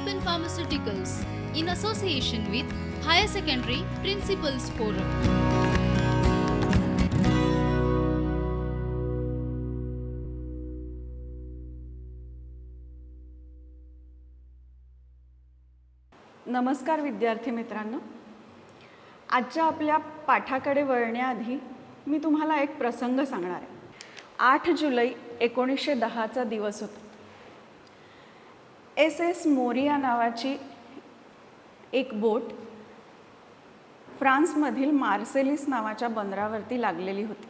Alpen Pharmaceuticals in association with Higher Secondary Principals Forum. नमस्कार विद्यार्थी मित्रांनो, आजच्या आपल्या पाठाकडे वळण्याआधी मी तुम्हाला एक प्रसंग सांगणार आहे. 8 जुलै 1910चा दिवस होता. SS मोरिया नावाची एक बोट फ्रान्समधील मार्सेलिस नावाच्या बंदरावरती लागलेली होती.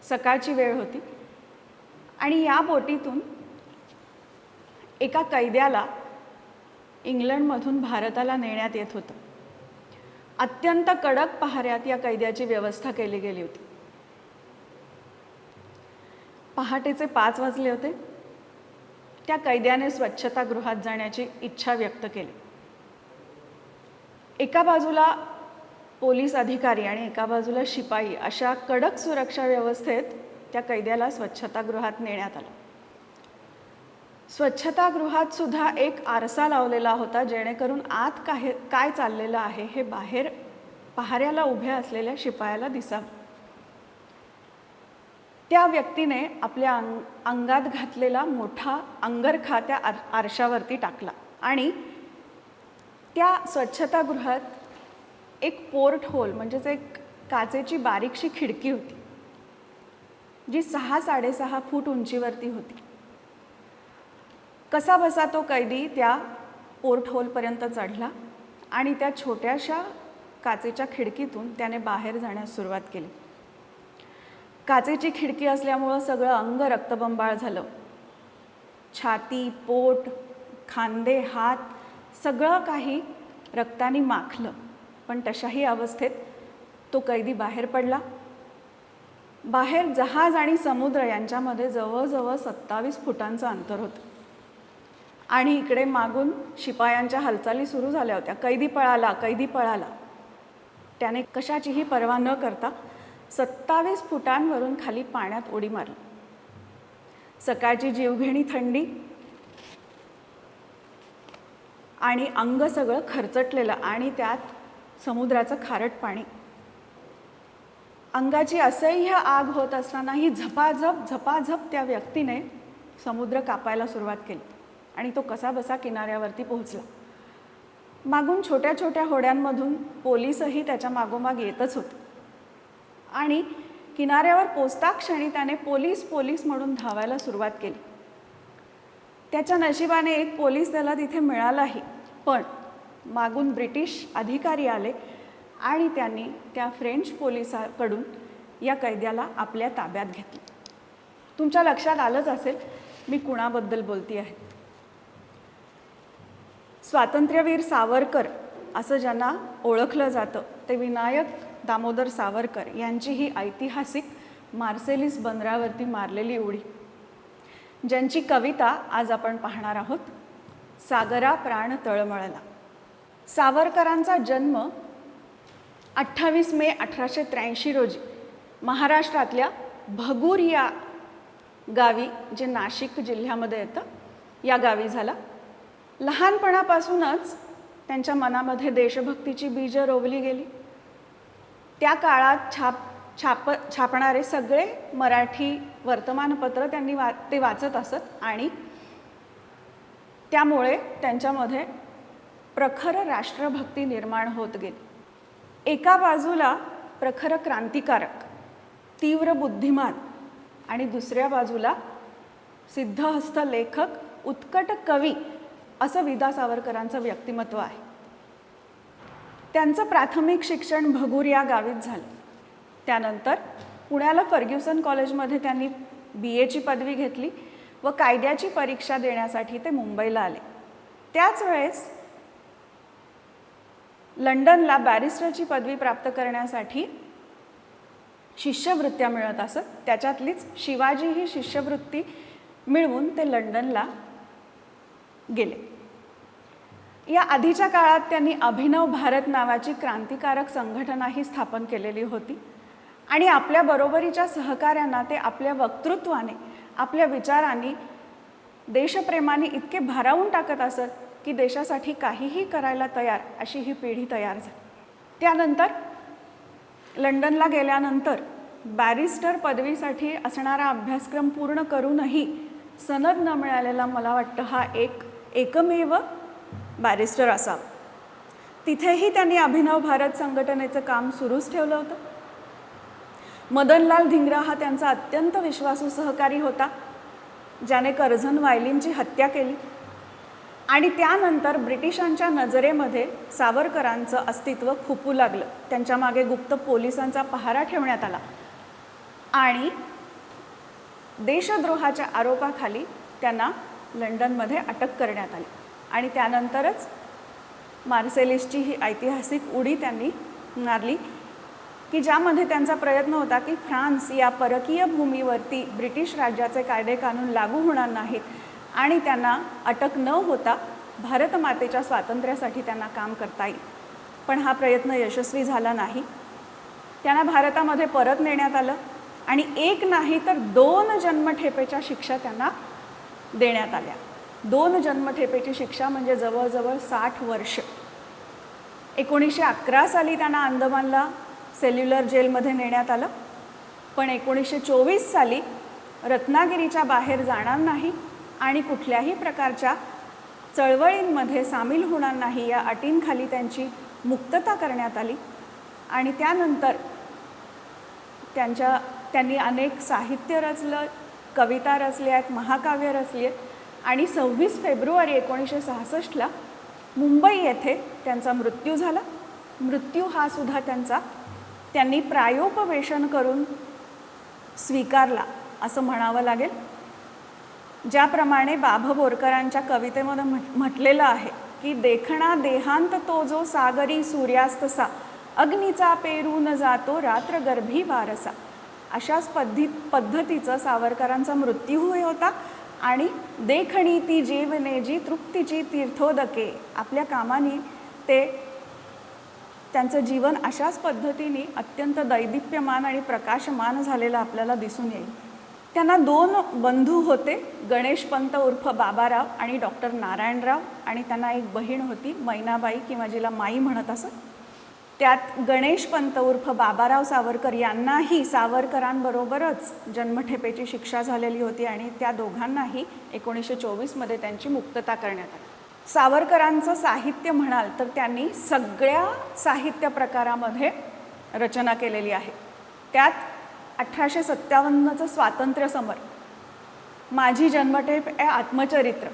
सकाळची वेळ होती आणि या बोटीतून एका कैद्याला इंग्लंडमधून भारताला नेण्यात येत होतं. अत्यंत कडक पहाऱ्यात या कैद्याची व्यवस्था केली गेली होती. पहाटेचे 5 वाजले होते. त्या कैद्याने स्वच्छतागृहात जाण्याची इच्छा व्यक्त केली. एका बाजूला पोलीस अधिकारी आणि एका बाजूला शिपाई अशा कडक सुरक्षा व्यवस्थेत त्या कैद्याला स्वच्छतागृहात नेण्यात आलं. स्वच्छतागृहात सुद्धा एक आरसा लावलेला होता, जेणेकरून आत काय चाललेलं आहे हे बाहेर पहाऱ्याला उभ्या असलेल्या शिपायाला दिसावं. त्या व्यक्तीने आपल्या अंगात घातलेला मोठा अंगरखा त्या आरशावरती टाकला आणि त्या स्वच्छतागृहात एक पोर्ट होल म्हणजेच एक काचेची बारीकशी खिडकी होती, जी 6-6.5 फूट उंचीवरती होती. कसा बसा तो कैदी त्या पोर्ट होलपर्यंत चढला आणि त्या छोट्याशा काचेच्या खिडकीतून त्याने बाहेर जाण्यास सुरुवात केली. काचेची खिडकी असल्यामुळं सगळं अंग रक्तबंबाळ झालं. छाती, पोट, खांदे, हात सगळं काही रक्ताने माखलं. पण तशाही अवस्थेत तो कैदी बाहेर पडला. बाहेर जहाज आणि समुद्र यांच्यामध्ये जवळजवळ 27 फुटांचं अंतर होतं आणि इकडे मागून शिपायांच्या हालचाली सुरू झाल्या होत्या. कैदी पळाला, कैदी पळाला. त्याने कशाचीही पर्वा न करता 27 फुटांवरून खाली पाण्यात उडी मारली. सकाळची जीवघेणी थंडी आणि अंग सगळं खरचटलेलं आणि त्यात समुद्राचं खारट पाणी. अंगाची असह्य आग होत असतानाही झपाझप त्या व्यक्तीने समुद्र कापायला सुरुवात केली आणि तो कसाबसा किनाऱ्यावरती पोहोचला. मागून छोट्या छोट्या होड्यांमधून पोलीसही त्याच्या मागोमाग येतच होते आणि किनाऱ्यावर पोचता क्षणी त्याने पोलीस म्हणून धावायला सुरुवात केली. त्याच्या नशिबाने एक पोलीस त्याला तिथे मिळालाही, पण मागून ब्रिटिश अधिकारी आले आणि त्यांनी त्या फ्रेंच पोलिसाकडून या कैद्याला आपल्या ताब्यात घेतलं. तुमच्या लक्षात आलंच असेल मी कुणाबद्दल बोलते आहे. स्वातंत्र्यवीर सावरकर असं ज्यांना ओळखलं जातं ते विनायक दामोदर सावरकर यांची ही ऐतिहासिक मार्सेलिस बंदरावरती मारलेली उडी, ज्यांची कविता आज आपण पाहणार आहोत. सागरा प्राण तळमळला. सावरकरांचा जन्म 28 मे 1883 रोजी महाराष्ट्रातल्या भगूर या गावी, जे नाशिक जिल्ह्यामध्ये येतं, या गावी झाला. लहानपणापासूनच त्यांच्या मनामध्ये देशभक्तीची बीजं रोवली गेली. त्या काळात छापणारे सगळे मराठी वर्तमानपत्र त्यांनी ते वाचत असत आणि त्यामुळे त्यांच्यामध्ये प्रखर राष्ट्रभक्ती निर्माण होत गेली. एका बाजूला प्रखर क्रांतिकारक, तीव्र बुद्धिमान आणि दुसऱ्या बाजूला सिद्धहस्त लेखक, उत्कट कवी असं विदा सावरकरांचं व्यक्तिमत्व आहे. त्यांचं प्राथमिक शिक्षण भगूर या गावीत झालं. त्यानंतर पुण्याला फर्ग्युसन कॉलेजमध्ये त्यांनी BA ची पदवी घेतली व कायद्याची परीक्षा देण्यासाठी ते मुंबईला आले. त्याच वेळेस लंडनला बॅरिस्टरची पदवी प्राप्त करण्यासाठी शिष्यवृत्त्या मिळत असत. त्याच्यातलीच शिवाजी ही शिष्यवृत्ती मिळवून ते लंडनला गेले. या आधीच्या काळात त्यांनी अभिनव भारत नावाची क्रांतिकारक संघटनाही स्थापन केलेली होती आणि आपल्या बरोबरीच्या सहकाऱ्यांना ते आपल्या वक्तृत्वाने, आपल्या विचारांनी, देशप्रेमाने इतके भारावून टाकत असत की देशासाठी काहीही करायला तयार अशी ही पिढी तयार झाली. त्यानंतर लंडनला गेल्यानंतर बॅरिस्टर पदवीसाठी असणारा अभ्यासक्रम पूर्ण करूनही सनद न मिळालेला मला वाटतं हा एकमेव बॅरिस्टर असावा. तिथेही त्यांनी अभिनव भारत संघटनेचं काम सुरूच ठेवलं होतं. मदनलाल धिंग्रा हा त्यांचा अत्यंत विश्वासू सहकारी होता, ज्याने कर्झन वायलींची हत्या केली. आणि त्यानंतर ब्रिटिशांच्या नजरेमध्ये सावरकरांचं अस्तित्व खुपू लागलं. त्यांच्या मागे गुप्त पोलिसांचा पहारा ठेवण्यात आला आणि देशद्रोहाच्या आरोपाखाली त्यांना लंडनमध्ये अटक करण्यात आली. आणि त्यानंतरच मार्सेलिसची ही ऐतिहासिक उडी त्यांनी मारली की ज्यामध्ये त्यांचा प्रयत्न होता की फ्रान्स या परकीय भूमीवरती ब्रिटिश राज्याचे कायदे कानून लागू होणार नाहीत आणि त्यांना अटक न होता भारतमातेच्या स्वातंत्र्यासाठी त्यांना काम करता येईल. पण हा प्रयत्न यशस्वी झाला नाही. त्यांना भारतामध्ये परत नेण्यात आलं आणि एक नाही तर 2 जन्मठेपेच्या शिक्षा त्यांना देण्यात आल्या. 2 जन्मठेपेची शिक्षा म्हणजे जवळजवळ 60 वर्ष. 1911 साली त्यांना अंदमानला सेल्युलर जेलमध्ये नेण्यात आलं. पण 1924 साली रत्नागिरीच्या बाहेर जाणार नाही आणि कुठल्याही प्रकारच्या चळवळींमध्ये सामील होणार नाही या अटींखाली त्यांची मुक्तता करण्यात आली. आणि त्यानंतर त्यांनी अनेक साहित्य रचलं, कविता रचल्या आहेत, महाकाव्य रचली आहेत. आणि 26 फेब्रुवारी 1966ला मुंबई येथे त्यांचा मृत्यू झाला. मृत्यू हा सुद्धा त्यांनी प्रायोपवेशन करून स्वीकारला असं म्हणावं लागेल. ज्याप्रमाणे बाभ बोरकरांच्या कवितेमध्ये म्हटलेलं आहे की देखणा देहांत तो जो सागरी सूर्यास्तसा अग्नीचा पेरून जातो रात्रगर्भी वारसा. अशाच पद्धतीचं सावरकरांचा मृत्यूही होता. आणि देखणी ती जेवणे जी तृप्तीची तीर्थोदके, आपल्या कामाने त्यांचं जीवन अशाच पद्धतीने अत्यंत दैदिप्यमान आणि प्रकाशमान झालेलं आपल्याला दिसून येईल. त्यांना 2 बंधू होते, गणेशपंत उर्फ बाबाराव आणि डॉक्टर नारायणराव. आणि त्यांना एक बहीण होती मैनाबाई किंवा जिला माई म्हणत असत. त्यात गणेशपंत उर्फ बाबाराव सावरकर यांनाही सावरकरांबरोबरच जन्मठेपेची शिक्षा झालेली होती आणि त्या दोघांनाही 1924मध्ये त्यांची मुक्तता करण्यात आली. सावरकरांचं साहित्य म्हणाल तर त्यांनी सगळ्या साहित्य प्रकारामध्ये रचना केलेली आहे. त्यात 1857चं स्वातंत्र्य समर, माझी जन्मठेप हे आत्मचरित्र,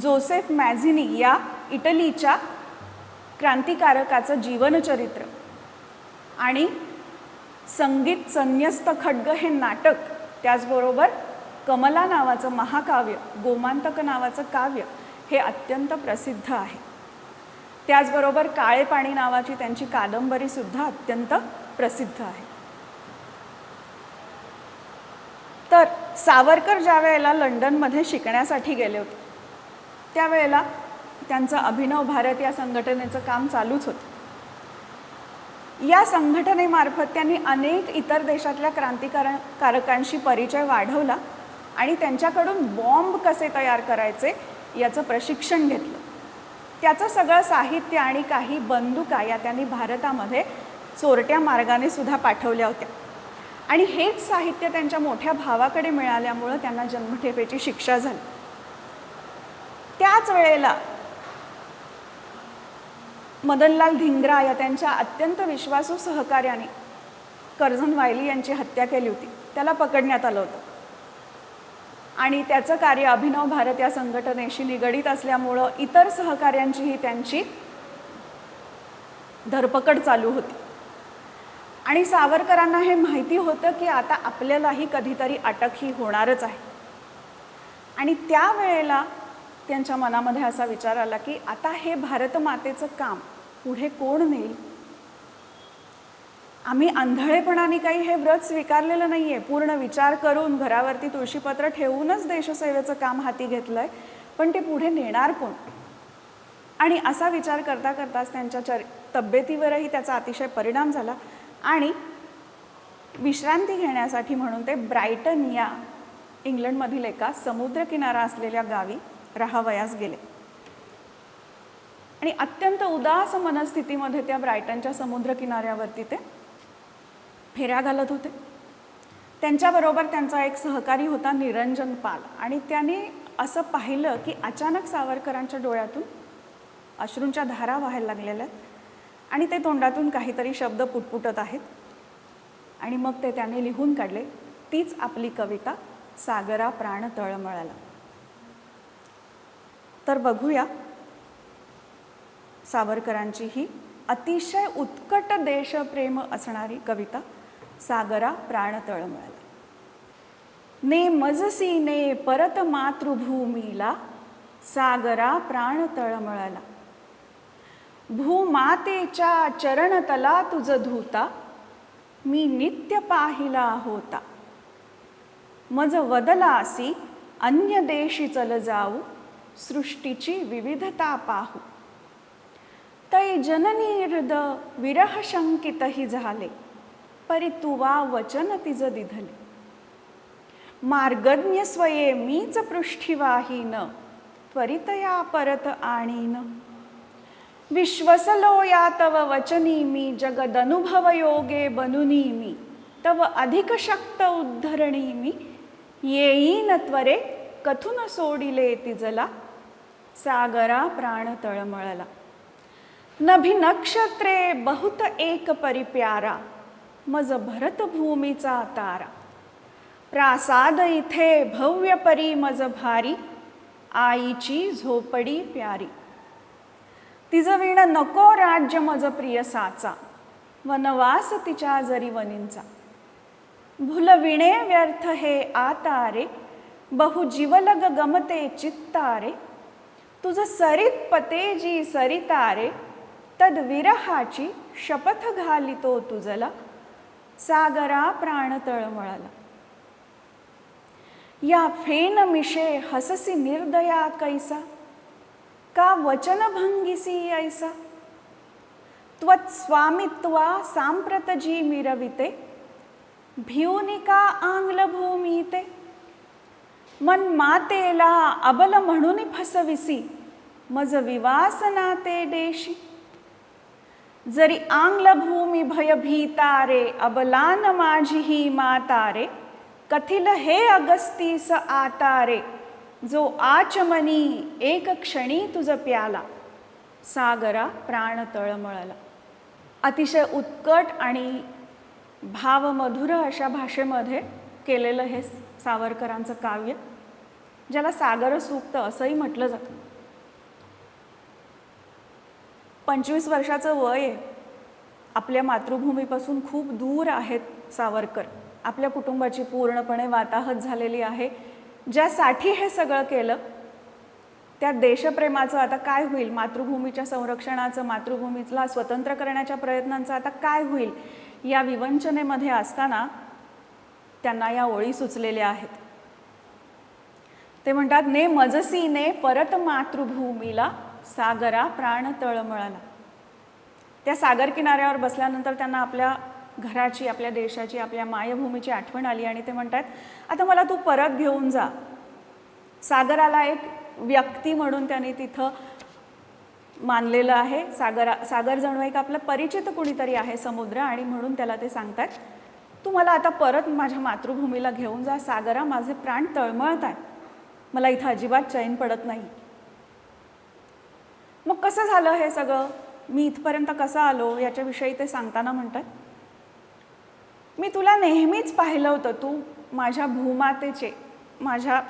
जोसेफ मॅझिनी या इटलीच्या क्रांतिकारकाचं जीवनचरित्र आणि संगीत संन्यस्त खड्ग हे नाटक, त्याचबरोबर कमला नावाचं महाकाव्य, गोमांतक नावाचं काव्य हे अत्यंत प्रसिद्ध आहे. त्याचबरोबर काळे पाणी नावाची त्यांची कादंबरीसुद्धा अत्यंत प्रसिद्ध आहे. तर सावरकर ज्या वेळेला लंडनमध्ये शिकण्यासाठी गेले होते त्यावेळेला त्यांचं अभिनव भारत या संघटनेचं काम चालूच होतं. या संघटनेमार्फत त्यांनी अनेक इतर देशातल्या क्रांतिकारकांशी परिचय वाढवला आणि त्यांच्याकडून बॉम्ब कसे तयार करायचे याचं प्रशिक्षण घेतलं. त्याचं सगळं साहित्य आणि काही बंदुका या त्यांनी भारतामध्ये चोरट्या मार्गाने सुद्धा पाठवल्या होत्या. आणि हेच साहित्य त्यांच्या मोठ्या भावाकडे मिळाल्यामुळं त्यांना जन्मठेपेची शिक्षा झाली. त्याच वेळेला मदनलाल धिंग्रा या त्यांच्या अत्यंत विश्वासू सहकार्याने कर्झन वायली यांची हत्या केली होती. त्याला पकडण्यात आलं होतं आणि त्याचं कार्य अभिनव भारत या संघटनेशी निगडीत असल्यामुळं इतर सहकार्यांचीही त्यांची धरपकड चालू होती. आणि सावरकरांना हे माहिती होतं की आता आपल्यालाही कधीतरी अटक ही होणारच आहे. आणि त्यावेळेला त्यांच्या मनामध्ये असा विचार आला की आता हे भारतमातेचं काम पुढे कोण नेईल. आम्ही आंधळेपणाने काही हे व्रत स्वीकारलेलं नाही आहे. पूर्ण विचार करून घरावरती तुळशीपत्र ठेवूनच देशसेवेचं काम हाती घेतलं आहे, पण ते पुढे नेणार कोण. आणि असा विचार करता करताच त्यांच्या तब्येतीवरही त्याचा अतिशय परिणाम झाला आणि विश्रांती घेण्यासाठी म्हणून ते ब्रायटन या इंग्लंडमधील एका समुद्रकिनारा असलेल्या गावी राहावयास गेले. आणि अत्यंत उदास मनस्थितीमध्ये त्या ब्रायटनच्या समुद्रकिनाऱ्यावरती ते फेऱ्या घालत होते. त्यांच्याबरोबर त्यांचा एक सहकारी होता निरंजन पाल, आणि त्याने असं पाहिलं की अचानक सावरकरांच्या डोळ्यातून अश्रूंच्या धारा व्हायला लागलेल्या आहेत आणि ते तोंडातून काहीतरी शब्द पुटपुटत आहेत. आणि मग ते त्याने लिहून काढले. तीच आपली कविता सागरा प्राण तळमळला. तर बघूया सावरकरांची ही अतिशय उत्कट देशप्रेम असणारी कविता सागरा प्राण तळमळला. ने मजसी ने परत मातृभूमीला सागरा प्राण तळमळला. भूमातेच्या चरणतला तुझ धूता मी नित्य पाहिला होता. मज वदलासी अन्य देशी चल जाऊ सृष्टीची विविधता पाहू. तै जननी हृद विरह शंकितही झाले परी तुवा वचन तिज दिधले. मार्गज्ञ स्वये मीच पृष्ठीवाहीन त्वरितया परत आणीन. विश्वसलो या तव वचनी मी जगदनुभव योगे बनुनी मी. तव अधिक शक्त उद्धरणी मी येईन त्वरे कथून सोडिले तिजला सागरा प्राण तळमळला. नभी नक्षत्रे बहुत एक परिप्यारा मज भरत भूमीचा तारा. प्रासाद इथे भव्य परी मज भारी आईची झोपडी प्यारी. तिज विण नको राज्य मज प्रिय साचा वनवास तिच्या जरी वनींचा. भुलविणे व्यर्थ हे आतारे बहु जीवलग गमते चित्तारे. तुझ सरित पते जी सरितारे तद विरहाची शपथ घालितो तुझला सागरा प्राण तळमळला. या फेन मिशे हससी निर्दया कैसा का वचन भंगिसी ऐसा. त्वत्स्वामित्वा सांप्रत जी मिरविते भिवनिका आंग्ल भूमीते. मन मातेला अबल म्हणून फसविसी मज विवासना ते देशी. जरी आंग्ल भूमी भयभीतारे अबलान माझी ही मातारे. कथिल हे अगस्तीस आतारे जो आचमनी एक क्षणी तुझ प्याला सागरा प्राण तळमळला. अतिशय उत्कट आणि भावमधुर अशा भाषेमध्ये केलेलं हे सावरकरांचं काव्य, ज्याला सागर सूक्त असंही म्हटलं जातं. 25 वर्षाचं वय आहे. आपल्या मातृभूमीपासून खूप दूर आहेत सावरकर. आपल्या कुटुंबाची पूर्णपणे वाताहत झालेली आहे. ज्यासाठी हे सगळं केलं त्या देशप्रेमाचं आता काय होईल, मातृभूमीच्या संरक्षणाचं, मातृभूमीला स्वतंत्र करण्याच्या प्रयत्नांचं आता काय होईल, या विवंचनेमध्ये असताना त्यांना या ओळी सुचलेल्या आहेत. ते म्हणतात, ने मजसी ने परत मातृभूमीला सागरा प्राण तळमळला. त्या सागर किनाऱ्यावर बसल्यानंतर त्यांना आपल्या घराची, आपल्या देशाची, आपल्या मायभूमीची आठवण आली आणि ते म्हणतात, आता मला तू परत घेऊन जा. सागराला एक व्यक्ती म्हणून त्यांनी तिथं मानलेलं आहे. सागर जणू एक आपलं परिचित कुणीतरी आहे, समुद्र, आणि म्हणून त्याला ते सांगतात, तू मला आता परत माझ्या मातृभूमीला घेऊन जा. सागरा, माझे प्राण तळमळत आहेत, मला इथं अजिबात चैन पडत नाही. मग कसं झालं हे सगळं, मी इथपर्यंत कसा आलो, याच्याविषयी ते सांगताना म्हणतात, मी तुला नेहमीच पाहिलं होतं. तू माझ्या भूमातेचे, माझ्या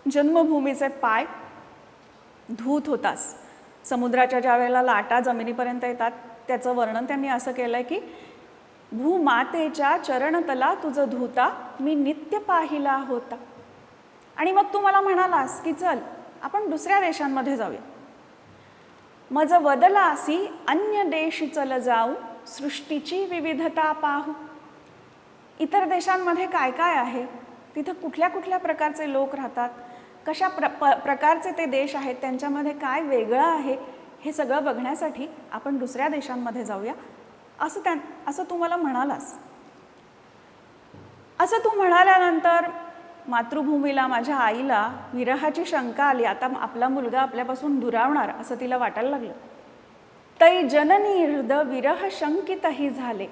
जन्मभूमीचे पाय धूत होतास. समुद्राच्या ज्या वेळेला लाटा जमिनीपर्यंत येतात त्याचं वर्णन त्यांनी असं केलं आहे की भूमातेच्या चरणतला तुझं धूता मी नित्य पाहिला होता. आणि मग तू मला म्हणालास की चल आपण दुसऱ्या देशांमध्ये जाऊया. मज वदलासी अन्य देशी चल जाऊ सृष्टीची विविधता पाहू. इतर देशांमध्ये काय काय आहे, तिथं कुठल्या कुठल्या प्रकारचे लोक राहतात, कशा प्रकारचे ते देश आहेत, त्यांच्यामध्ये काय वेगळं आहे, हे सगळं बघण्यासाठी आपण दुसऱ्या देशांमध्ये जाऊया असं तू मला म्हणालास. असं तू म्हणाल्यानंतर मातृभूमीला, माझ्या आईला विरहाची शंका आली. आता आपला मुलगा आपल्यापासून दुरावणार असं तिला वाटायला लागलं. तै जननी हृद विरह शंकितही झाले,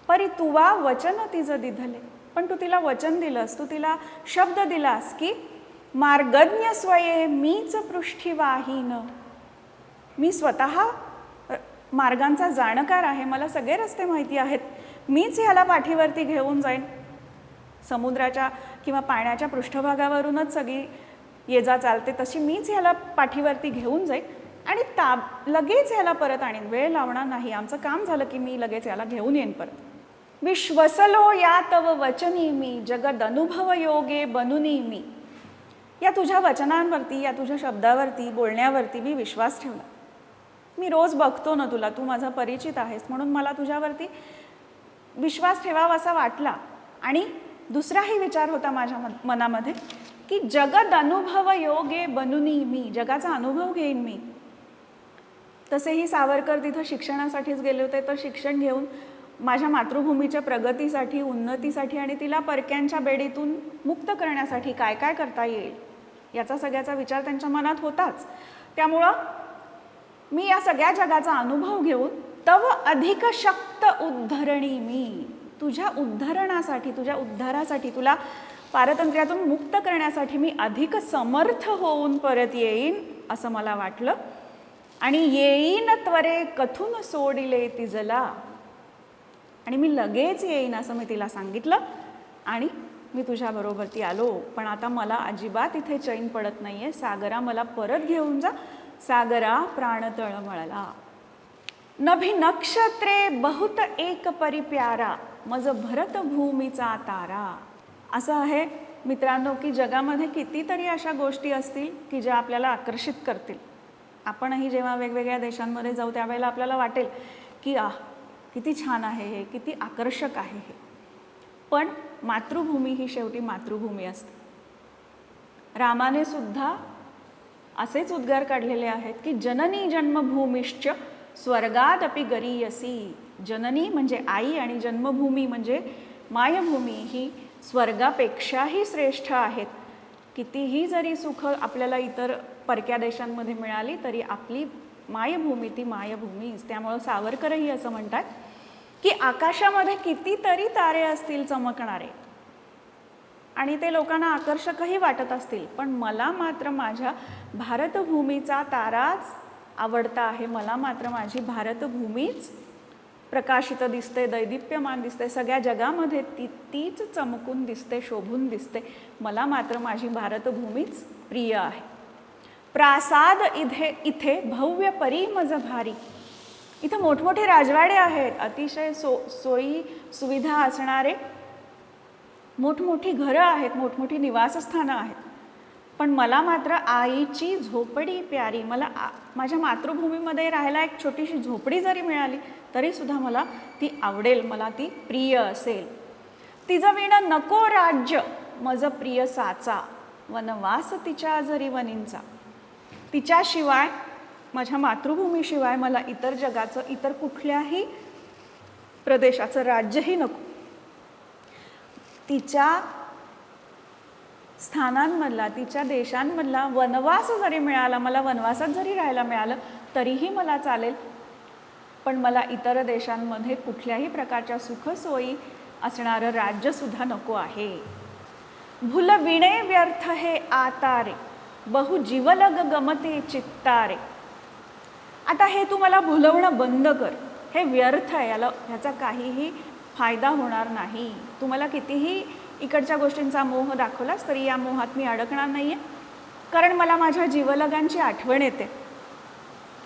परी तुवा वचन तिज दिधले. पण तू तिला वचन दिलंस, तू तिला शब्द दिलास की मार्गज्ञ स्वये मीच पृष्ठी वाहीन. मी स्वतः मार्गांचा जाणकार आहे, मला सगळे रस्ते माहिती आहेत, मीच ह्याला पाठीवरती घेऊन जाईन. समुद्राच्या किंवा पाण्याच्या पृष्ठभागावरूनच सगळी ये जा चालते, तशी मीच ह्याला पाठीवरती घेऊन जाईन आणि लगेच ह्याला परत आणीन. वेळ लावणार नाही, आमचं काम झालं की मी लगेच ह्याला घेऊन येईन परत. विश्वसलो या तव वचनी मी, जगद अनुभव योगे बनुनी मी. या तुझ्या वचनांवरती, या तुझ्या शब्दावरती, बोलण्यावरती मी विश्वास ठेवला. मी रोज बघतो ना तुला, तू माझा परिचित आहेस, म्हणून मला तुझ्यावरती विश्वास ठेवावा असा वाटला. आणि दुसराही विचार होता माझ्या मनामध्ये की जगद अनुभव योगे बनुनी मी, जगाचा अनुभव घेईन मी. तसेही सावरकर तिथं शिक्षणासाठीच गेले होते, तर शिक्षण घेऊन माझ्या मातृभूमीच्या प्रगतीसाठी, उन्नतीसाठी आणि तिला परक्यांच्या बेडीतून मुक्त करण्यासाठी काय काय करता येईल याचा सगळ्याचा विचार त्यांच्या मनात होताच. त्यामुळं मी या सगळ्या जगाचा अनुभव घेऊन तव अधिक शक्त उद्धरणी मी, तुझ्या उद्धरणासाठी, तुझ्या उद्धारासाठी, तुला पारतंत्र्यातून मुक्त करण्यासाठी मी अधिक समर्थ होऊन परत येईन असं मला वाटलं. आणि येईन त्वरे कथून सोडिले तिजला, आणि मी लगेच येईन असं मी तिला सांगितलं आणि मी तुझ्याबरोबर ती आलो. पण आता मला अजिबात इथे चैन पडत नाहीये. सागरा मला परत घेऊन जा, सागरा प्राण तळमळला. नभी नक्षत्रे बहुत एक परिप्यारा, मज भरत भूमीचा तारा. असं आहे मित्रांनो की जगामध्ये कितीतरी अशा गोष्टी असतील की ज्या आपल्याला आकर्षित करतील. आपणही जेव्हा वेगवेगळ्या देशांमध्ये जाऊ त्यावेळेला आपल्याला वाटेल की किती छान आहे हे, किती आकर्षक आहे हे. पण मातृभूमी ही शेवटी मातृभूमी असते. रामाने सुद्धा असेच उद्गार काढलेले आहेत की जननी जन्मभूमिश्च स्वर्गादपि गरीयसी. जननी म्हणजे आई आणि जन्मभूमी म्हणजे मायभूमी ही स्वर्गापेक्षाही श्रेष्ठ आहेत. कितीही जरी सुख आपल्याला इतर परक्या देशांमध्ये मिळाली तरी आपली मायभूमी ती मायभूमीच. त्यामुळं सावरकरही असं म्हणतात की आकाशामध्ये कितीतरी तारे असतील चमकणारे आणि ते लोकांना आकर्षकही वाटत असतील, पण मला मात्र माझ्या भारतभूमीचा ताराच आवडता आहे. मला मात्र माझी भारतभूमीच प्रकाशित दिसते, दैदिप्यमान दिसते, सगळ्या जगामध्ये तीच चमकून दिसते, शोभून दिसते. मला मात्र माझी भारतभूमीच प्रिय आहे. प्रासाद इथे भव्य परिमज भारी. इथं मोठमोठे राजवाडे आहेत, अतिशय सोयी सुविधा असणारे मोठमोठी घरं आहेत, मोठमोठी निवासस्थानं आहेत. पण मला मात्र आईची झोपडी प्यारी. मला माझ्या मातृभूमीमध्ये राहायला एक छोटीशी झोपडी जरी मिळाली तरी सुद्धा मला ती आवडेल, मला ती प्रिय असेल. तिचं विण नको राज्य मज प्रिय साचा, वनवास तिच्या जरी वनींचा. तिच्याशिवाय, माझ्या मातृभूमीशिवाय मला इतर जगाचं, इतर कुठल्याही प्रदेशाचं राज्यही नको. तिच्या स्थानांमधला, तिच्या देशांमधला वनवास जरी मिळाला, मला वनवासात जरी राहायला मिळालं तरीही मला चालेल. पण मला इतर देशांमध्ये कुठल्याही प्रकारच्या सुखसोयी असणारं राज्यसुद्धा नको आहे. भुल विणे व्यर्थ हे आतारे, बहु जीवलग गमते चित्तारे. आता हे तू मला भुलवणं बंद कर, हे व्यर्थ आहे, ह्याचा काहीही फायदा होणार नाही. तू मला कितीही इकडच्या गोष्टींचा मोह दाखवलास तरी या मोहात मी अडकणार नाही आहे. कारण मला माझ्या जीवलगांची आठवण येते.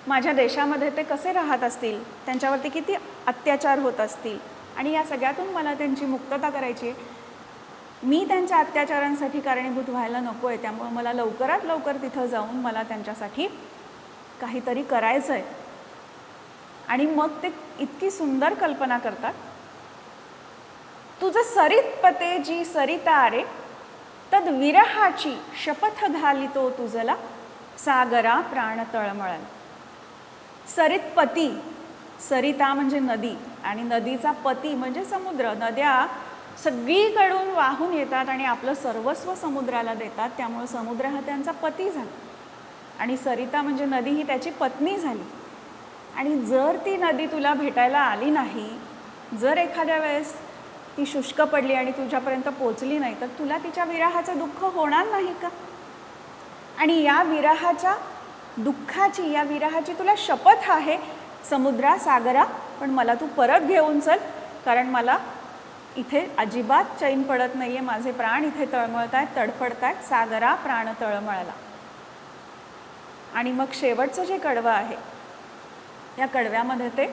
माझ्या देशामध्ये ते कसे राहत असतील, त्यांच्यावरती किती अत्याचार होत असतील आणि या सगळ्यातून मला त्यांची मुक्तता करायची आहे. मी त्यांच्या अत्याचारांसाठी कारणीभूत व्हायला नको आहे. त्यामुळे मला लवकरात लवकर तिथं जाऊन मला त्यांच्यासाठी काहीतरी करायचं आहे. आणि मग ते इतकी सुंदर कल्पना करतात. तुझं सरित पते जी सरिता रे, तद विरहाची शपथ घालितो तुझला, सागरा प्राण तळमळला. सरित पती, सरिता म्हणजे नदी आणि नदीचा पती म्हणजे समुद्र. नद्या सगळीकडून वाहून येतात आणि आपलं सर्वस्व समुद्राला देतात. त्यामुळे समुद्र हा त्यांचा पती झाला आणि सरिता म्हणजे नदी ही त्याची पत्नी झाली. आणि जर ती नदी तुला भेटायला आली नाही, जर एखाद्या वेळेस ती शुष्क पडली आणि तुझ्यापर्यंत पोचली नाही, तर तुला तिच्या विरहाचं दुःख होणार नाही का? आणि या विरहाच्या दुःखाची, या विरहाची तुला शपथ आहे समुद्रा, सागरा, पण मला तू परत घेऊन चल, कारण मला इथे अजिबात चैन पडत नाही आहे, माझे प्राण इथे तळमळत आहेत, तडफडत आहेत. सागरा, प्राण तळमळला. आणि मग शेवटचं जे कडवं आहे, या कडव्यामध्ये ते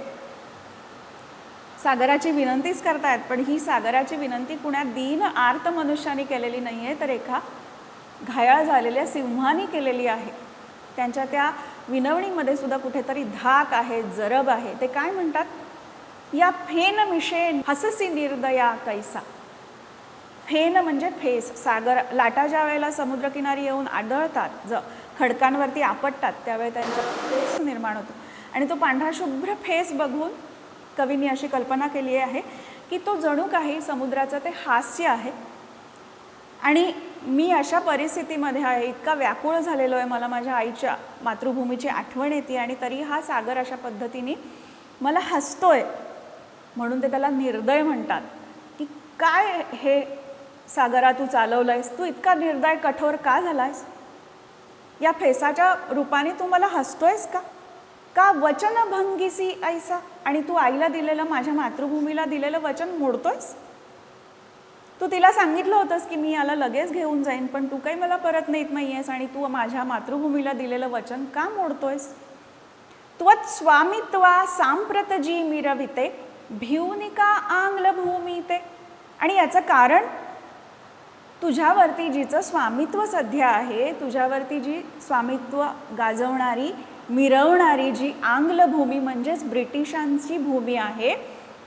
सागराची विनंतीच करतायत, पण ही सागराची विनंती कुणा दीन आर्त मनुष्याने केलेली नाही आहे, तर एका घायाळ झालेल्या सिंहाने केलेली आहे. त्यांच्या त्या विनवणीमध्ये सुद्धा कुठेतरी धाक आहे, जरब आहे. ते काय म्हणतात? या फेन मिशेन हससी निर्दया कैसा. फेन म्हणजे फेस. सागर लाटा ज्या वेळेला समुद्रकिनारी येऊन आदळतात, खडकांवरती आपटतात, त्यावेळी त्यांच्या फेस निर्माण होतो. आणि तो पांढरा शुभ्र फेस बघून कवींनी अशी कल्पना केली आहे की तो जणू काही समुद्राचं ते हास्य आहे. आणि मी अशा परिस्थितीमध्ये आहे, इतका व्याकुळ झालेलो आहे, मला माझ्या आईच्या मातृभूमीची आठवण येते, आणि तरी हा सागर अशा पद्धतीने मला हसतोय. म्हणून ते त्याला निर्दय म्हणतात. की काय हे सागरा तू चालवलंयस, तू इतका निर्दय कठोर का झालायस? या फेसाच्या रूपाने तू मला हसतोयस का? का वचन भंगीसी ऐसा. आणि तू आईला दिलेलं, माझ्या मातृभूमीला दिलेलं वचन मोडतोयस. तू तिला सांगितलं होतंस की मी याला लगेच घेऊन जाईन, पण तू काही मला परत नेत नाही आहेस, आणि तू माझ्या मातृभूमीला दिलेलं वचन का मोडतोयस? त्वत् स्वामित्वा सांप्रत जी मिरविते भिवनिका आंग्ल भूमीते. आणि याचं कारण, तुझ्यावरती जिचं स्वामित्व सध्या आहे, तुझ्यावरती जी स्वामित्व गाजवणारी, मिरवणारी जी आंग्ल भूमी म्हणजेच ब्रिटिशांची भूमी आहे,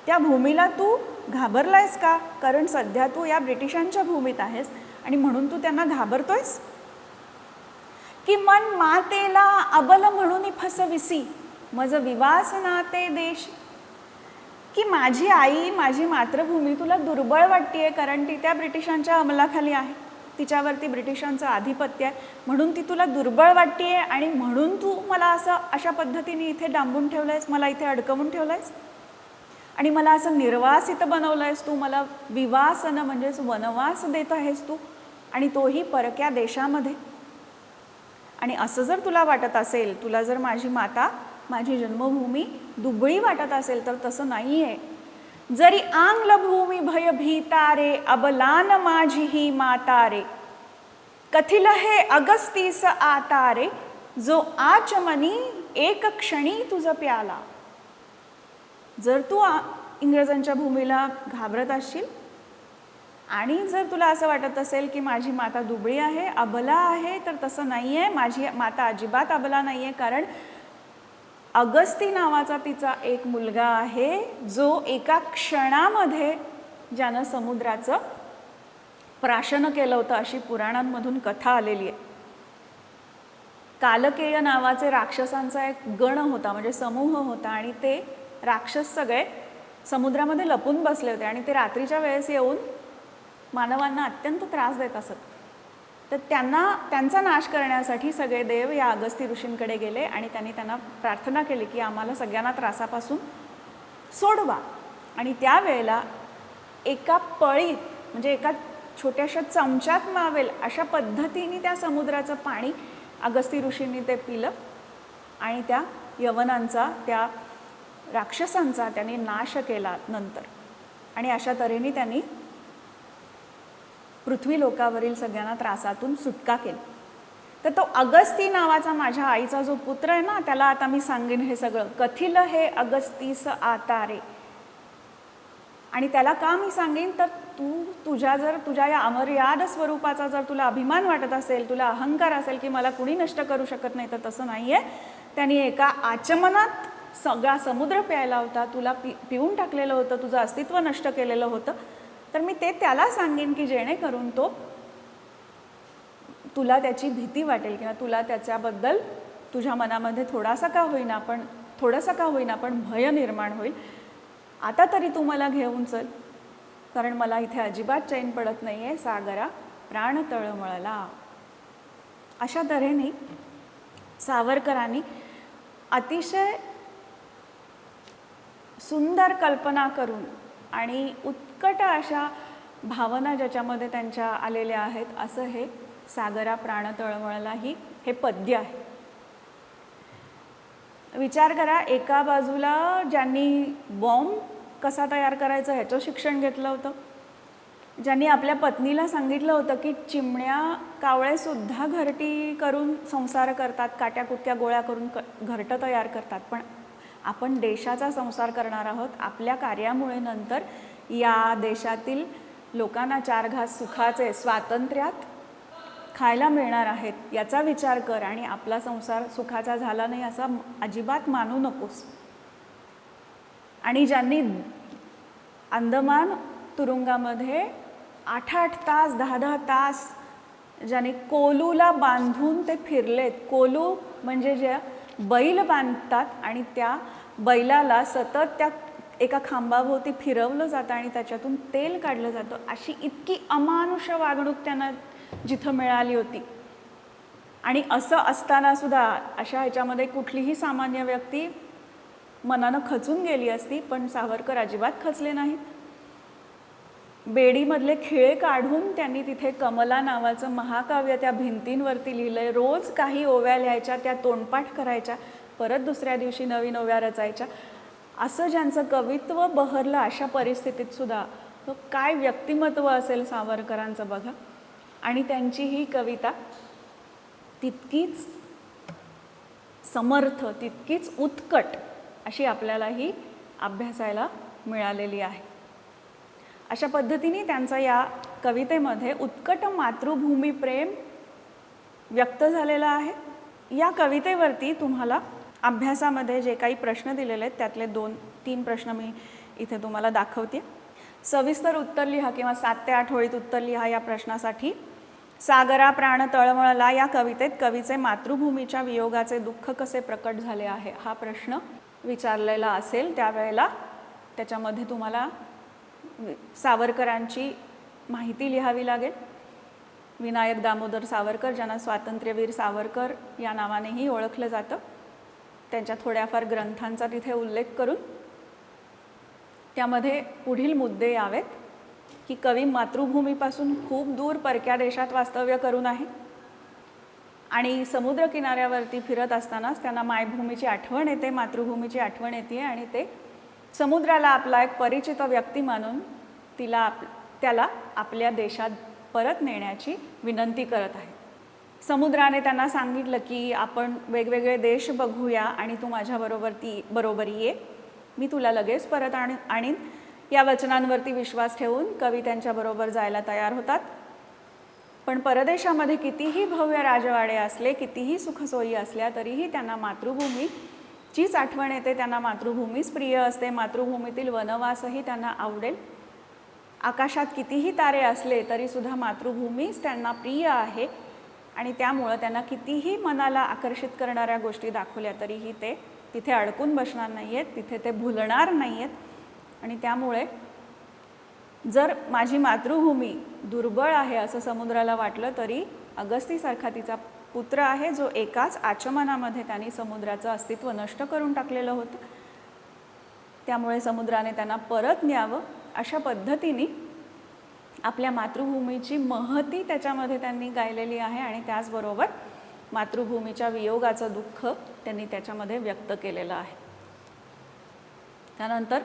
त्या भूमीला तू घाबरलायस का? कारण सध्या तू या ब्रिटिशांच्या भूमीत आहेस आणि म्हणून तू त्यांना घाबरतोयस. की मन मातेला अबल म्हणून फसविसी मज विवास नाते देश. की माझी आई, माझी मातृभूमी तुला दुर्बळ वाटतेय, कारण ती त्या ब्रिटिशांच्या अंमलाखाली आहे, तिच्यावरती ब्रिटिशांचं आधिपत्य आहे, म्हणून ती तुला दुर्बळ वाटतेय, आणि म्हणून तू मला असं अशा पद्धतीने इथे डांबून ठेवलंयस, मला इथे अडकवून ठेवलंयस, आणि मला असं निर्वासित बनवलं आहेस तू, मला विवासन म्हणजेच वनवास देत आहेस तू, आणि तोही परक्या देशामध्ये. आणि असं जर तुला वाटत असेल, तुला जर माझी माता, माझी जन्मभूमी दुबळी वाटत असेल, तर तसं नाही आहे. जरी आंग्ल भूमी भय भीतारे अबलान माझी ही मातारे कथिल हे अगस्तीस आतारे जो आचमनी एक क्षणी तुझ प्याला. जर तू इंग्रजांच्या भूमीला घाबरत असशील, आणि जर तुला असं वाटत असेल की माझी माता दुबळी आहे, अबला आहे, तर तसं नाही आहे. माझी माता अजिबात अबला नाही आहे, कारण अगस्ती नावाचा तिचा एक मुलगा आहे, जो एका क्षणामध्ये ज्यानं समुद्राचं प्राशन केलं होतं, अशी पुराणांमधून कथा आलेली आहे. कालकेय नावाचे राक्षसांचा एक गण होता, म्हणजे समूह होता, आणि ते राक्षस सगळे समुद्रामध्ये लपून बसले होते, आणि ते रात्रीच्या वेळेस येऊन मानवांना अत्यंत त्रास देत असत. तर त्यांचा नाश करण्यासाठी सगळे देव या अगस्ती ऋषींकडे गेले, आणि त्यांना प्रार्थना केली की आम्हाला सगळ्यांना त्रासापासून सोडवा. आणि त्यावेळेला एका पळीत, म्हणजे एका छोट्याशा चमच्यात मावेल अशा पद्धतीने त्या समुद्राचं पाणी अगस्ती ऋषींनी ते पिलं, आणि त्या यवनांचा, त्या राक्षसांचा त्यांनी नाश केला नंतर. आणि अशा तऱ्हेने त्यांनी पृथ्वी लोकावरील सगळ्यांना त्रासातून सुटका केली. तर तो अगस्ती नावाचा माझ्या आईचा जो पुत्र आहे ना, त्याला आता मी सांगेन हे सगळं. कथिल हे अगस्तीस आतारे. आणि त्याला का मी सांगेन, तर तुझ्या या अमर्याद स्वरूपाचा जर तुला अभिमान वाटत असेल, तुला अहंकार असेल की मला कुणी नष्ट करू शकत नाही, तर तसं नाही आहे. त्यांनी एका आचमनात सगळा समुद्र प्यायला होता, तुला पिऊन टाकलेलं होतं, तुझं अस्तित्व नष्ट केलेलं होतं. तर मी ते त्याला सांगेन की जेणेकरून तुला त्याची भीती वाटेल, किंवा तुला त्याच्याबद्दल तुझ्या मनामध्ये थोडासा का होईना पण भय निर्माण होईल. आता तरी तू मला घेऊन चल, कारण मला इथे अजिबात चैन पडत नाही आहे. सागरा, प्राण तळमळला. अशा तऱ्हेने सावरकरांनी अतिशय सुंदर कल्पना करून आणि उत्कट अशा भावना ज्याच्यामध्ये त्यांच्या आलेल्या आहेत, असं हे सागरा प्राण तळमळलाही हे पद्य आहे. विचार करा, एका बाजूला ज्यांनी बॉम्ब कसा तयार करायचा ह्याचं शिक्षण घेतलं होतं, ज्यांनी आपल्या पत्नीला सांगितलं होतं की चिमण्या कावळेसुद्धा घरटी करून संसार करतात, काट्याकुट्या गोळ्या करून घरटं तयार करतात, पण आपण देशाचा संसार करणार आहोत. आपल्या कार्यामुळे नंतर या देशातील लोकांना 4 घास सुखाचे स्वातंत्र्यात खायला मिळणार आहेत, याचा विचार कर आणि आपला संसार सुखाचा झाला नाही असं अजिबात मानू नकोस. आणि ज्यांनी अंदमान तुरुंगामध्ये 8-8 तास 10-10 तास ज्यांनी कोलूला बांधून ते फिरलेत, कोलू म्हणजे जे बैल बांधतात आणि त्या बैलाला सतत त्या एका खांबाभोवती फिरवलं जातं आणि त्याच्यातून तेल काढलं जातं, अशी इतकी अमानुष वागणूक त्यांना जिथं मिळाली होती. आणि असं असताना सुद्धा अशा ह्याच्यामध्ये कुठलीही सामान्य व्यक्ती मनानं खचून गेली असती, पण सावरकर अजिबात खचले नाहीत. बेडीमधले खिळे काढून त्यांनी तिथे कमला नावाचं महाकाव्य त्या भिंतींवरती लिहिलंय. रोज काही ओव्या लिहायच्या, त्या तोंडपाठ करायच्या, परत दुसऱ्या दिवशी नवीन ओव्या रचायच्या. असं ज्यांचं कवित्व बहरलं अशा परिस्थितीत सुद्धा काय व्यक्तिमत्व असेल सावरकरांचं बघा. आणि त्यांची ही कविता तितकीच समर्थ, तितकीच उत्कट अशी आपल्यालाही अभ्यासायला मिळालेली आहे. अशा पद्धतीने त्यांचा या कवितेमध्ये उत्कट मातृभूमी प्रेम व्यक्त झालेलं आहे. या कवितेवरती तुम्हाला अभ्यासामध्ये जे काही प्रश्न दिलेले आहेत त्यातले 2-3 प्रश्न मी इथे तुम्हाला दाखवते. सविस्तर उत्तर लिहा किंवा 7 ते 8 ओळीत उत्तर लिहा या प्रश्नासाठी. सागरा प्राण तळमळला या कवितेत कवीचे मातृभूमीच्या वियोगाचे दुःख कसे प्रकट झाले आहे हा प्रश्न विचारलेला असेल. त्यावेळेला त्याच्यामध्ये तुम्हाला सावरकरांची माहिती लिहावी लागेल. विनायक दामोदर सावरकर, ज्यांना स्वातंत्र्यवीर सावरकर या नावानेही ओळखलं जातं, त्यांच्या थोड्याफार ग्रंथांचा तिथे उल्लेख करून त्यामध्ये पुढील मुद्दे यावेत की कवी मातृभूमीपासून खूप दूर परक्या देशात वास्तव्य करून आहे आणि समुद्रकिनाऱ्यावरती फिरत असतानाच त्यांना मायभूमीची आठवण येते, मातृभूमीची आठवण येते आणि ते समुद्राला आपला एक परिचित व्यक्ती मानून त्याला आपल्या देशात परत नेण्याची विनंती करत आहे. समुद्राने त्यांना सांगितलं की आपण वेगवेगळे देश बघूया आणि तू माझ्याबरोबर ये, मी तुला लगेच परत आणीन. या वचनांवरती विश्वास ठेवून कवी त्यांच्याबरोबर जायला तयार होतात. पण परदेशामध्ये कितीही भव्य राजवाडे असले, कितीही सुखसोयी असल्या तरीही त्यांना मातृभूमीचीच आठवण येते, त्यांना मातृभूमीच प्रिय असते, मातृभूमीतील वनवासही त्यांना आवडेल. आकाशात कितीही तारे असले तरीसुद्धा मातृभूमीच त्यांना प्रिय आहे आणि त्यामुळं त्यांना कितीही मनाला आकर्षित करणाऱ्या गोष्टी दाखवल्या तरीही ते तिथे अडकून बसणार नाही आहेत, तिथे ते भुलणार नाही आहेत. आणि त्यामुळे जर माझी मातृभूमी दुर्बळ आहे असं समुद्राला वाटलं तरी अगस्तीसारखा तिचा पुत्र आहे, जो एकाच आचमनामध्ये त्यांनी समुद्राचं अस्तित्व नष्ट करून टाकलेलं होतं. त्यामुळे समुद्राने त्यांना परत न्यावं अशा पद्धतीने आपल्या मातृभूमीची महती त्याच्यामध्ये त्यांनी गायलेली आहे आणि त्याचबरोबर मातृभूमीच्या वियोगाचं दुःख त्यांनी त्याच्यामध्ये व्यक्त केलेलं आहे. त्यानंतर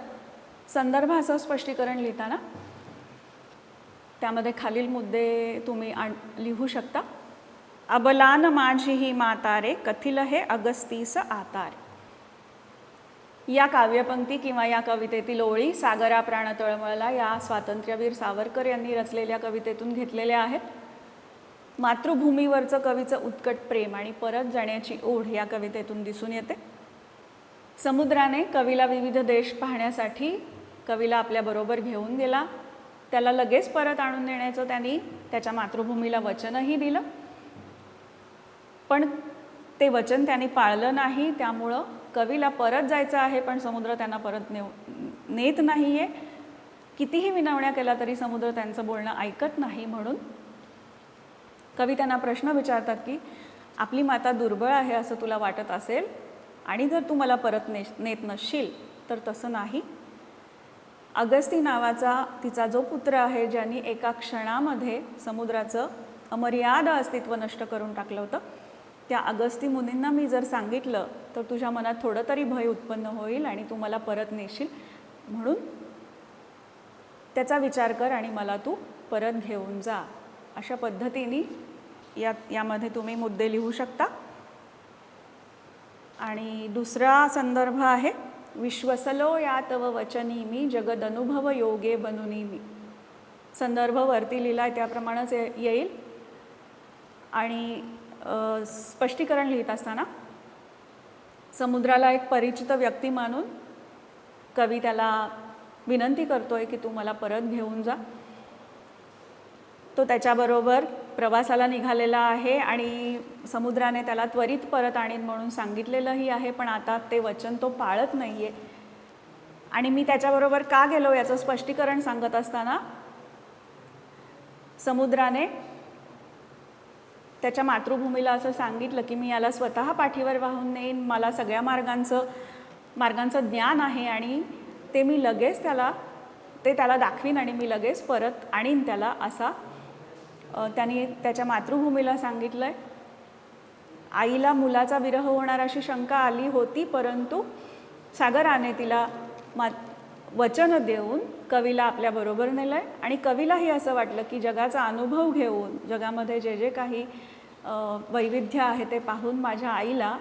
संदर्भाचं स्पष्टीकरण लिहिताना त्यामध्ये खालील मुद्दे तुम्ही लिहू शकता. अबलान माझी ही मातारे कथिल हे अगस्तीस आतारे. या काव्यपंक्ती किंवा या कवितेतील ओळी सागरा प्राण तळमळला या स्वातंत्र्यवीर सावरकर यांनी रचलेल्या कवितेतून घेतलेल्या आहेत. मातृभूमीवरचं कवीचं उत्कट प्रेम आणि परत जाण्याची ओढ या कवितेतून दिसून येते. समुद्राने कवीला विविध देश पाहण्यासाठी कवीला आपल्याबरोबर घेऊन गेला, त्याला लगेच परत आणून देण्याचं त्यांनी त्याच्या मातृभूमीला वचनही दिलं, पण ते वचन त्यांनी पाळलं नाही. त्यामुळं कवीला परत जायचं आहे पण समुद्र त्यांना परत नेत नाही आहे. कितीही विनवण्या केला तरी समुद्र त्यांचं बोलणं ऐकत नाही. म्हणून कवी त्यांना प्रश्न विचारतात की आपली माता दुर्बळ आहे असं तुला वाटत असेल आणि जर तू मला परत नेत नसशील तर तसं नाही. अगस्ती नावाचा तिचा जो पुत्र आहे, ज्यांनी एका क्षणामध्ये समुद्राचं अमर्याद अस्तित्व नष्ट करून टाकलं होतं, त्या अगस्ती मुनींना मी जर सांगितलं तर तुझ्या मनात थोडं तरी भय उत्पन्न होईल आणि तू मला परत नेशील. म्हणून त्याचा विचार कर आणि मला तू परत घेऊन जा. अशा पद्धतीने यामध्ये तुम्ही मुद्दे लिहू शकता. आणि दुसरा संदर्भ आहे विश्वसलो या तव वचनी मी जगदनुभव योगे बनूनी मी. संदर्भ वरती लिहिला त्याप्रमाणेच येईल. आणि स्पष्टीकरण लिहित असताना समुद्राला एक परिचित व्यक्ती मानून कवी त्याला विनंती करतोय की तू मला परत घेऊन जा. तो त्याच्याबरोबर प्रवासाला निघालेला आहे आणि समुद्राने त्याला त्वरित परत आणीन म्हणून सांगितलेलंही आहे, पण आता ते वचन तो पाळत नाही आहे. आणि मी त्याच्याबरोबर का गेलो याचं स्पष्टीकरण सांगत असताना समुद्राने त्याच्या मातृभूमीला असं सांगितलं की मी याला स्वतः पाठीवर वाहून नेईन, मला सगळ्या मार्गांचं ज्ञान आहे आणि ते मी लगेच त्याला दाखवीन आणि मी लगेच परत आणीन त्याला, असा त्यांनी त्याच्या मातृभूमीला सांगितलं आहे. आईला मुलाचा विरह होणार अशी शंका आली होती, परंतु सागराने तिला वचन देऊन कवीला आपल्याबरोबर नेलं आहे. आणि कवीलाही असं वाटलं की जगाचा अनुभव घेऊन, जगामध्ये जे जे काही वैविध्य आहे ते पाहून माझ्या आईला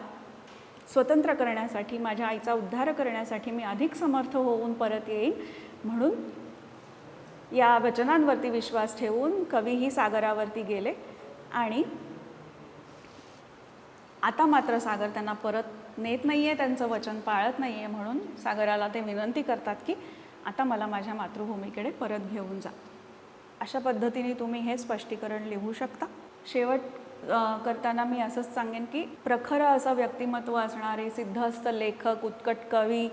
स्वतंत्र करण्यासाठी, माझ्या आईचा उद्धार करण्यासाठी मी अधिक समर्थ होऊन परत येईन. म्हणून या वचनांवरती विश्वास ठेवून कवीही सागरावरती गेले. आणि आता मात्र सागर त्यांना परत नेत नाही आहे, त्यांचं वचन पाळत नाही आहे. म्हणून सागराला ते विनंती करतात की आता मला माझ्या मातृभूमीकडे परत घेऊन जा. अशा पद्धतीने तुम्ही हे स्पष्टीकरण लिहू शकता. शेवट करताना मी असंच सांगेन की प्रखर असं व्यक्तिमत्व असणारे सिद्धहस्त लेखक, उत्कट कवी,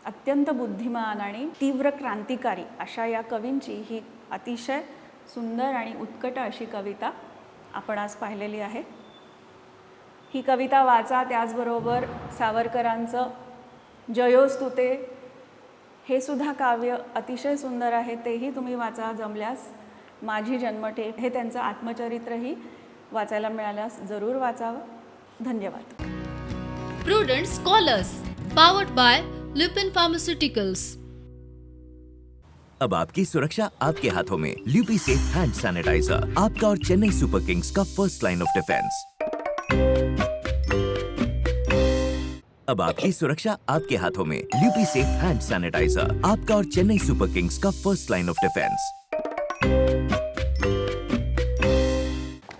अत्यंत बुद्धिमान आणि तीव्र क्रांतिकारी अशा या कवींची ही अतिशय सुंदर आणि उत्कट अशी कविता आपण आज पाहिलेली आहे. ही कविता वाचा. त्याचबरोबर सावरकरांचं जयोस्तुते हे सुद्धा काव्य अतिशय सुंदर आहे, तेही तुम्ही वाचा. जमल्यास माझी जन्मठेप हे त्यांचं आत्मचरित्रही वाचायला मिळाल्यास जरूर वाचावं. धन्यवाद. Prudent Scholars, powered by Lupin Pharmaceuticals. अब आपकी सुरक्षा आपके हाथों में. ल्यूपी सेफ हैंड सैनिटाइजर, आपका और चेन्नई सुपर किंग्स का फर्स्ट लाइन ऑफ डिफेंस. अब आपकी सुरक्षा आपके हाथों में. ल्यूपी सेफ हैंड सैनिटाइजर, आपका और चेन्नई सुपर किंग्स का फर्स्ट लाइन ऑफ डिफेंस.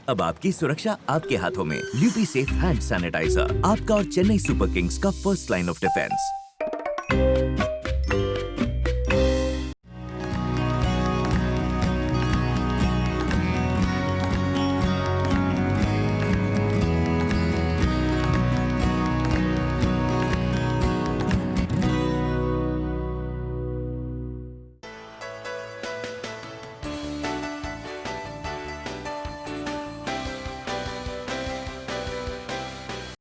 अब आपकी सुरक्षा आपके हाथों में. ल्यूपी सेफ हैंड सैनिटाइजर, आपका और चेन्नई सुपर किंग्स का फर्स्ट लाइन ऑफ डिफेंस.